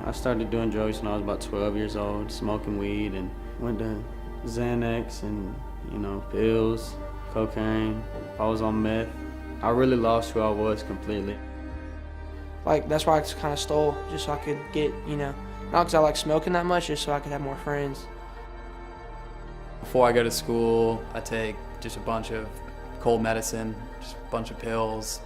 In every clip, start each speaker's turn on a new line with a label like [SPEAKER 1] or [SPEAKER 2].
[SPEAKER 1] I started doing drugs when I was about 12 years old, smoking weed, and went to Xanax and, pills, cocaine. I was on meth. I really lost who I was completely.
[SPEAKER 2] Like, that's why I kind of stole, just so I could get, not because I like smoking that much, just so I could have more friends.
[SPEAKER 3] Before I go to school, I take just a bunch of cold medicine, just a bunch of pills,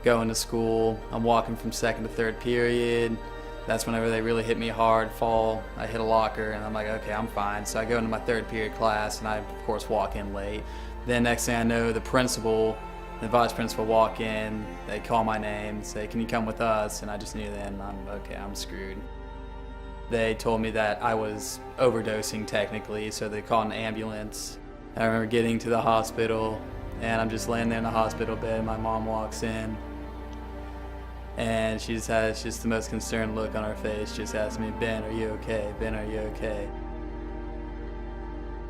[SPEAKER 3] go into school. I'm walking from second to third period. That's whenever they really hit me hard, fall, I hit a locker, and I'm like, okay, I'm fine. So I go into my third period class, and I, of course, walk in late. Then next thing I know, the principal, the vice principal walk in, they call my name, say, can you come with us? And I just knew then, I'm screwed. They told me that I was overdosing technically, so they called an ambulance. I remember getting to the hospital, and I'm just laying there in the hospital bed. My mom walks in, and she just has the most concerned look on her face, just asks me, Ben, are you okay? Ben, are you okay?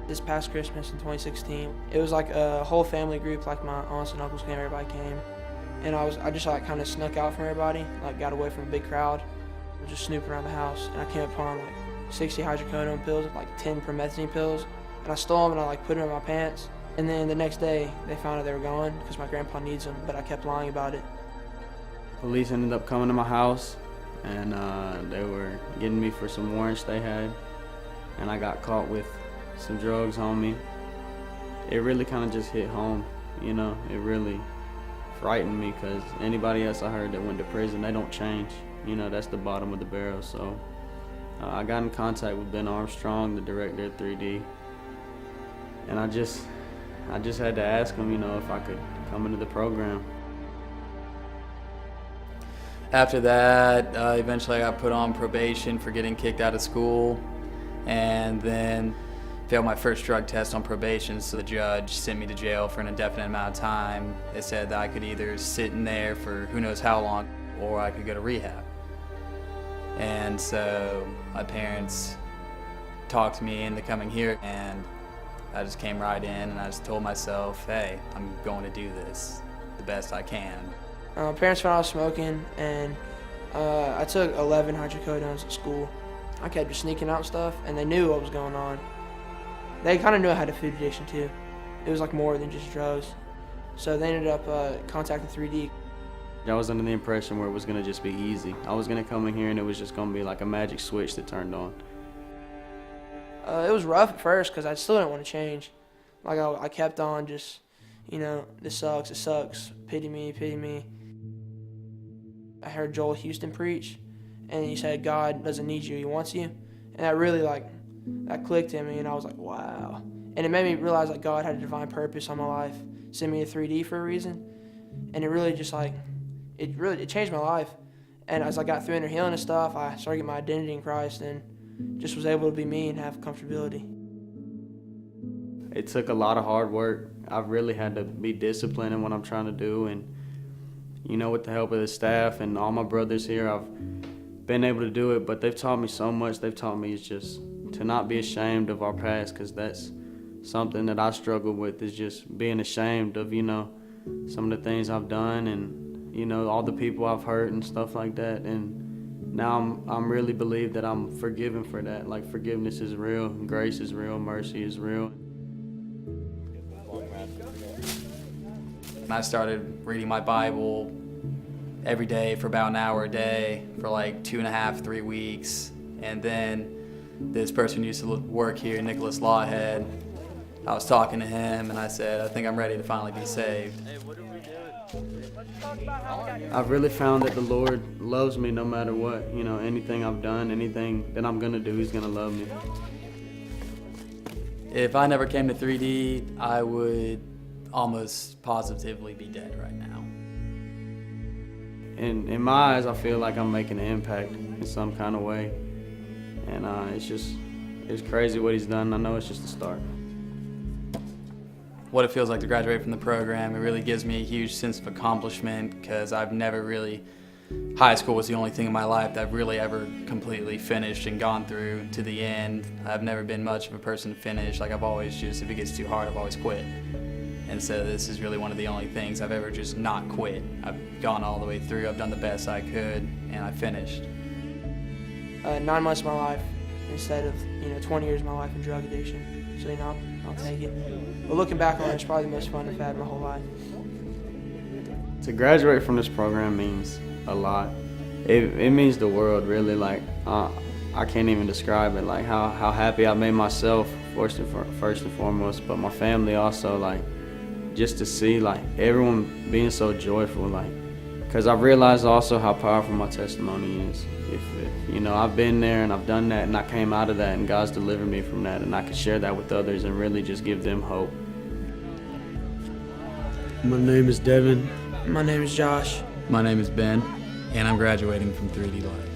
[SPEAKER 2] This past Christmas in 2016, it was like a whole family group, like my aunts and uncles came, everybody came. And I just like kind of snuck out from everybody, like got away from a big crowd. I was just snooping around the house, and I came upon like 60 hydrocodone pills, like 10 promethazine pills. And I stole them and I like put them in my pants. And then the next day, they found out they were gone because my grandpa needs them, but I kept lying about it.
[SPEAKER 1] Police ended up coming to my house, and they were getting me for some warrants they had, and I got caught with some drugs on me. It really kind of just hit home, it really frightened me, because anybody else I heard that went to prison, they don't change, that's the bottom of the barrel. So I got in contact with Ben Armstrong, the director at 3D, and I just had to ask him, if I could come into the program.
[SPEAKER 3] After that, eventually I got put on probation for getting kicked out of school, and then failed my first drug test on probation, so the judge sent me to jail for an indefinite amount of time. They said that I could either sit in there for who knows how long, or I could go to rehab. And so my parents talked me into coming here, and I just came right in, and I just told myself, hey, I'm going to do this the best I can.
[SPEAKER 2] My parents found out I was smoking, and I took 11 hydrocodones at school. I kept just sneaking out stuff, and they knew what was going on. They kind of knew I had a food addiction too. It was like more than just drugs. So they ended up contacting 3D.
[SPEAKER 1] I was under the impression where it was gonna just be easy. I was gonna come in here and it was just gonna be like a magic switch that turned on.
[SPEAKER 2] It was rough at first because I still didn't want to change. Like I kept on just, this sucks, it sucks, pity me, pity me. I heard Joel Houston preach, and he said God doesn't need you, he wants you. And that really that clicked in me, and I was like, wow. And it made me realize that God had a divine purpose on my life, sent me to 3D for a reason. And it really just it changed my life. And as I got through inner healing and stuff, I started getting my identity in Christ and just was able to be me and have comfortability.
[SPEAKER 1] It took a lot of hard work. I've really had to be disciplined in what I'm trying to do, and with the help of the staff and all my brothers here, I've been able to do it. But they've taught me so much. They've taught me it's just to not be ashamed of our past, because that's something that I struggle with, is just being ashamed of, some of the things I've done, and, all the people I've hurt and stuff like that. And now I'm really believe that I'm forgiven for that. Like, forgiveness is real, grace is real, mercy is real.
[SPEAKER 3] I started reading my Bible every day for about an hour a day for like 2.5, 3 weeks. And then this person who used to work here, Nicholas Lawhead, I was talking to him, and I said, I think I'm ready to finally be saved.
[SPEAKER 1] I've really found that the Lord loves me no matter what. Anything I've done, anything that I'm gonna do, He's gonna love me.
[SPEAKER 3] If I never came to 3D, I would almost positively be dead right now.
[SPEAKER 1] In my eyes, I feel like I'm making an impact in some kind of way. And it's crazy what He's done. I know it's just the start.
[SPEAKER 3] What it feels like to graduate from the program, it really gives me a huge sense of accomplishment, because high school was the only thing in my life that I've really ever completely finished and gone through to the end. I've never been much of a person to finish. Like, I've always if it gets too hard, I've always quit. And so this is really one of the only things I've ever just not quit. I've gone all the way through, I've done the best I could, and I finished.
[SPEAKER 2] 9 months of my life instead of 20 years of my life in drug addiction. So I'll take it. But looking back on it, it's probably the most fun I've had my whole life.
[SPEAKER 1] To graduate from this program means a lot. It means the world, really. Like I can't even describe it. Like how happy I made myself first and foremost, but my family also. Like just to see like everyone being so joyful, like because I've realized also how powerful my testimony is. If I've been there and I've done that and I came out of that and God's delivered me from that and I can share that with others and really just give them hope.
[SPEAKER 4] My name is Devin.
[SPEAKER 2] My name is Josh.
[SPEAKER 3] My name is Ben, and I'm graduating from 3D Live.